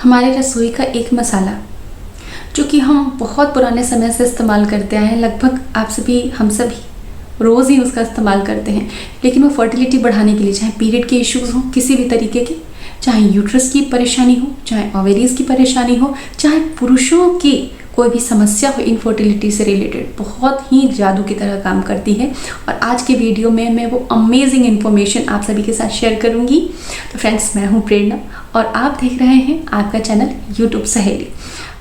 हमारे रसोई का एक मसाला जो कि हम बहुत पुराने समय से इस्तेमाल करते आए हैं, लगभग आप सभी हम सभी रोज़ ही उसका इस्तेमाल करते हैं, लेकिन वो फर्टिलिटी बढ़ाने के लिए, चाहे पीरियड के इश्यूज़ हों किसी भी तरीके के, चाहे यूट्रस की परेशानी हो, चाहे ओवेरीज की परेशानी हो, चाहे पुरुषों की कोई भी समस्या हो इनफर्टिलिटी से रिलेटेड, बहुत ही जादू की तरह काम करती है। और आज के वीडियो में मैं वो अमेजिंग इन्फॉर्मेशन आप सभी के साथ शेयर करूंगी। तो फ्रेंड्स, मैं हूं प्रेरणा और आप देख रहे हैं आपका चैनल यूट्यूब सहेली।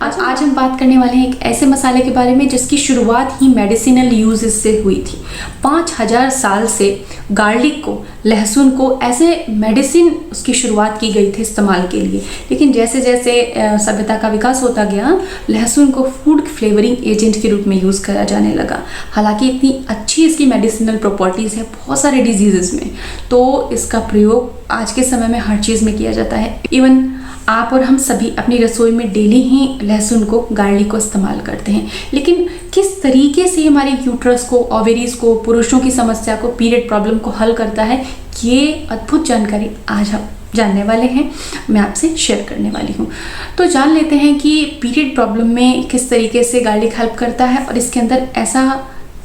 आज हम बात करने वाले हैं एक ऐसे मसाले के बारे में जिसकी शुरुआत ही मेडिसिनल यूजेस से हुई थी। 5000 साल से गार्लिक को, लहसुन को ऐसे मेडिसिन उसकी शुरुआत की गई थी इस्तेमाल के लिए, लेकिन जैसे जैसे सभ्यता का विकास होता गया, लहसुन को फूड फ्लेवरिंग एजेंट के रूप में यूज़ करा जाने लगा। हालांकि इतनी अच्छी इसकी मेडिसिनल प्रॉपर्टीज़ है बहुत सारे डिजीजेस में, तो इसका प्रयोग आज के समय में हर चीज़ में किया जाता है। इवन आप और हम सभी अपनी रसोई में डेली ही लहसुन को, गार्लिक को इस्तेमाल करते हैं। लेकिन किस तरीके से हमारे यूट्रस को, ओवेरीज को, पुरुषों की समस्या को, पीरियड प्रॉब्लम को हल करता है, ये अद्भुत जानकारी आज हम जानने वाले हैं, मैं आपसे शेयर करने वाली हूँ। तो जान लेते हैं कि पीरियड प्रॉब्लम में किस तरीके से गार्लिक हेल्प करता है और इसके अंदर ऐसा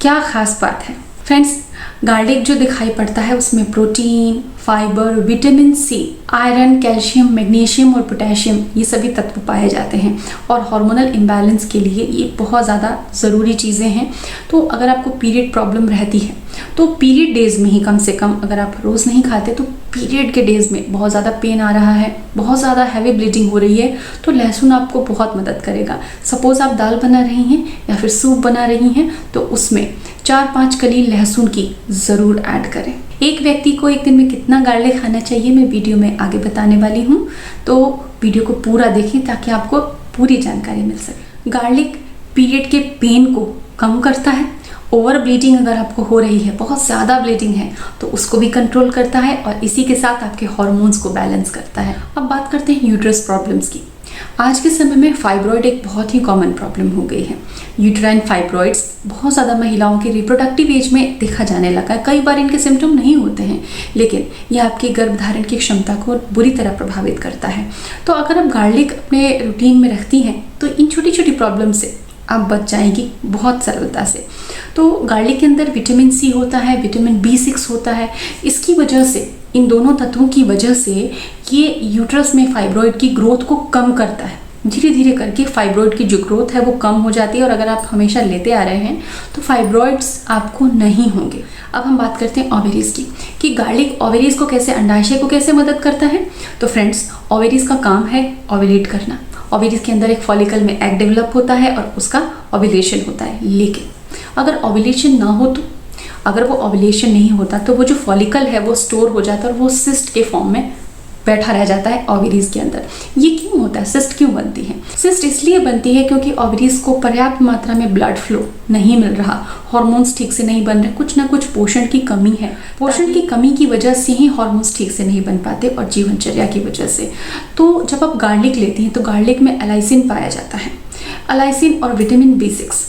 क्या खास बात है। फ्रेंड्स, गार्लिक जो दिखाई पड़ता है उसमें protein, fibre, vitamin C, iron, calcium, magnesium और पोटेशियम, ये सभी तत्व पाए जाते हैं और हार्मोनल इम्बैलेंस के लिए ये बहुत ज़्यादा ज़रूरी चीज़ें हैं। तो अगर आपको पीरियड प्रॉब्लम रहती है तो पीरियड डेज में ही कम से कम, अगर आप रोज़ नहीं खाते तो पीरियड के डेज में बहुत ज़्यादा पेन आ रहा है, बहुत ज़्यादा हैवी ब्लीडिंग हो रही है, तो लहसुन आपको बहुत मदद करेगा। सपोज़ आप दाल बना रही हैं या फिर सूप बना रही हैं तो उसमें 4-5 कली लहसुन की ज़रूर ऐड करें। एक व्यक्ति को एक दिन में कितना गार्लिक खाना चाहिए मैं वीडियो में आगे बताने वाली हूँ, तो वीडियो को पूरा देखें ताकि आपको पूरी जानकारी मिल सके। गार्लिक पीरियड के पेन को कम करता है। ओवर ब्लीडिंग अगर आपको हो रही है, बहुत ज़्यादा ब्लीडिंग है, तो उसको भी कंट्रोल करता है और इसी के साथ आपके हार्मोन्स को बैलेंस करता है। अब बात करते हैं यूट्रस प्रॉब्लम्स की। आज के समय में फाइब्रॉइड एक बहुत ही कॉमन प्रॉब्लम हो गई है। यूट्राइन फाइब्रॉइड्स बहुत ज़्यादा महिलाओं की रिप्रोडक्टिव एज में देखा जाने लगा है। कई बार इनके सिम्टम नहीं होते हैं, लेकिन यह आपकी गर्भधारण की क्षमता को बुरी तरह प्रभावित करता है। तो अगर आप गार्लिक अपने रूटीन में रखती हैं तो इन छोटी छोटी प्रॉब्लम से आप बच जाएंगी बहुत सरलता से। तो गार्लिक के अंदर विटामिन सी होता है, विटामिन B6 होता है। इसकी वजह से, इन दोनों तत्वों की वजह से ये यूट्रस में फाइब्रॉइड की ग्रोथ को कम करता है। धीरे धीरे करके फाइब्रॉइड की जो ग्रोथ है वो कम हो जाती है और अगर आप हमेशा लेते आ रहे हैं तो फाइब्रॉइड्स आपको नहीं होंगे। अब हम बात करते हैं ओवेरीज की, कि गार्लिक ओवेरीज को कैसे, अंडाशय को कैसे मदद करता है। तो फ्रेंड्स, ओवेरीज का काम है ओव्यूलेट करना। ओवेरीज के अंदर एक फॉलिकल में एग डेवलप होता है और उसका ओव्यूलेशन होता है। लेकिन अगर ओव्यूलेशन ना हो, तो अगर वो ओव्यूलेशन नहीं होता तो वो जो फॉलिकल है वो स्टोर हो जाता है और वो सिस्ट के फॉर्म में बैठा रह जाता है ओवेरीज के अंदर। ये क्यों होता है? सिस्ट क्यों बनती है? सिस्ट इसलिए बनती है क्योंकि ओवेरीज को पर्याप्त मात्रा में ब्लड फ्लो नहीं मिल रहा, हार्मोन्स ठीक से नहीं बन रहे, कुछ ना कुछ पोषण की कमी है। पोषण की कमी की वजह से ही हार्मोन्स ठीक से नहीं बन पाते और जीवनचर्या की वजह से। तो जब आप गार्लिक लेती हैं तो गार्लिक में अलाइसिन पाया जाता है। अलाइसिन और विटामिन B6।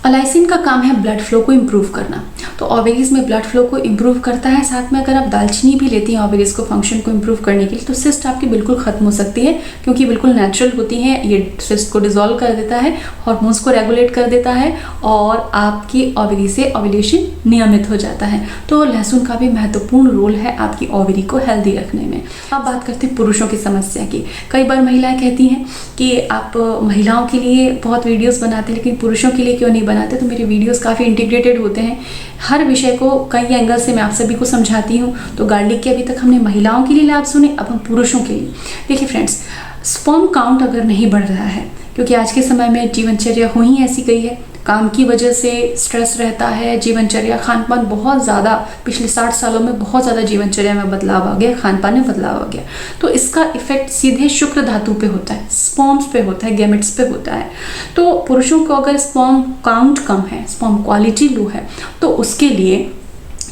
अलाइसिन का काम है ब्लड फ्लो को इम्प्रूव करना, तो ओवेरीज में ब्लड फ्लो को इम्प्रूव करता है। साथ में अगर आप दालचीनी भी लेती हैं ओवेरीज को फंक्शन को इम्प्रूव करने के लिए, तो सिस्ट आपकी बिल्कुल खत्म हो सकती है, क्योंकि बिल्कुल नेचुरल होती है। ये सिस्ट को डिसॉल्व कर देता है, हार्मोन्स को रेगुलेट कर देता है और आपकी ओवेरी से ओव्यूलेशन नियमित हो जाता है। तो लहसुन का भी महत्वपूर्ण रोल है आपकी ओवेरी को हेल्दी रखने में। अब बात करते हैं पुरुषों की समस्या की। कई बार महिलाएं कहती हैं कि आप महिलाओं के लिए बहुत वीडियोज़ बनाते हैं लेकिन पुरुषों के लिए क्यों नहीं बनाते। तो मेरे वीडियोस काफ़ी इंटीग्रेटेड होते हैं, हर विषय को कई एंगल से मैं आप सभी को समझाती हूँ। तो गार्लिक के अभी तक हमने महिलाओं के लिए लाभ सुने, अब हम पुरुषों के लिए। देखिए फ्रेंड्स, स्पर्म काउंट अगर नहीं बढ़ रहा है, क्योंकि आज के समय में जीवनचर्या हो ही ऐसी गई है, काम की वजह से स्ट्रेस रहता है, जीवनचर्या, खान पान बहुत ज़्यादा, पिछले 60 सालों में बहुत ज़्यादा जीवनचर्या में बदलाव आ गया, खान पान में बदलाव आ गया। तो इसका इफेक्ट सीधे शुक्र धातु पे होता है, स्पर्म्स पे होता है, गैमेट्स पे होता है। तो पुरुषों को अगर स्पर्म काउंट कम है, स्पर्म क्वालिटी लो है, तो उसके लिए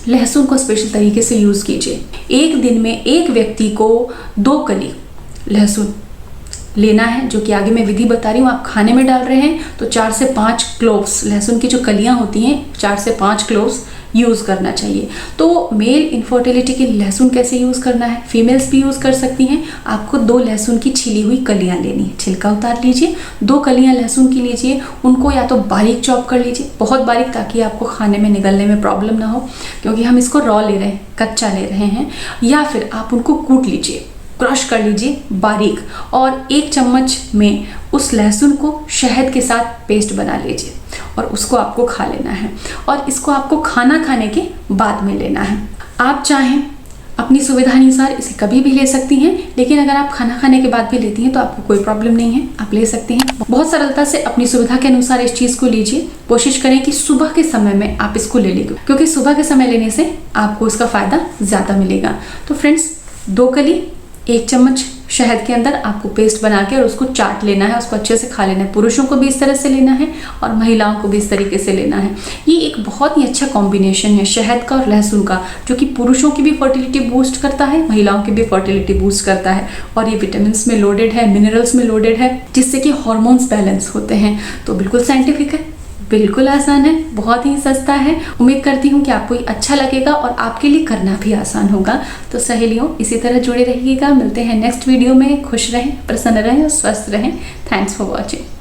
लहसुन को स्पेशल तरीके से यूज़ कीजिए। एक दिन में एक व्यक्ति को 2 कली लहसुन लेना है, जो कि आगे मैं विधि बता रही हूँ। आप खाने में डाल रहे हैं तो 4 से 5 क्लोव्स, लहसुन की जो कलियां होती हैं 4 से 5 क्लोव्स यूज़ करना चाहिए। तो मेल इनफर्टिलिटी के लहसुन कैसे यूज़ करना है, फीमेल्स भी यूज़ कर सकती हैं। आपको 2 लहसुन की छिली हुई कलियां लेनी है, छिलका उतार लीजिए, 2 कलियां लहसुन की लीजिए, उनको या तो बारीक चॉप कर लीजिए, बहुत बारीक, ताकि आपको खाने में निगलने में प्रॉब्लम ना हो, क्योंकि हम इसको रॉ ले रहे हैं, कच्चा ले रहे हैं। या फिर आप उनको कूट लीजिए, क्रश कर लीजिए बारीक, और 1 चम्मच में उस लहसुन को शहद के साथ पेस्ट बना लीजिए और उसको आपको खा लेना है। और इसको आपको खाना खाने के बाद में लेना है। आप चाहें अपनी सुविधानुसार इसे कभी भी ले सकती हैं, लेकिन अगर आप खाना खाने के बाद भी लेती हैं तो आपको कोई प्रॉब्लम नहीं है, आप ले सकती हैं। बहुत सरलता से अपनी सुविधा के अनुसार इस चीज़ को लीजिए। कोशिश करें कि सुबह के समय में आप इसको ले लीजिए, क्योंकि सुबह के समय लेने से आपको इसका फ़ायदा ज़्यादा मिलेगा। तो फ्रेंड्स, 2 कली 1 चम्मच शहद के अंदर आपको पेस्ट बना के और उसको चाट लेना है, उसको अच्छे से खा लेना है। पुरुषों को भी इस तरह से लेना है और महिलाओं को भी इस तरीके से लेना है। ये एक बहुत ही अच्छा कॉम्बिनेशन है शहद का और लहसुन का, जो कि पुरुषों की भी फर्टिलिटी बूस्ट करता है, महिलाओं की भी फर्टिलिटी बूस्ट करता है। और ये विटामिन में लोडेड है, मिनरल्स में लोडेड है, जिससे कि हॉर्मोन्स बैलेंस होते हैं। तो बिल्कुल साइंटिफिक है, बिल्कुल आसान है, बहुत ही सस्ता है। उम्मीद करती हूँ कि आपको ये अच्छा लगेगा और आपके लिए करना भी आसान होगा। तो सहेलियों, इसी तरह जुड़े रहिएगा। मिलते हैं नेक्स्ट वीडियो में। खुश रहें, प्रसन्न रहें और स्वस्थ रहें। Thanks for watching.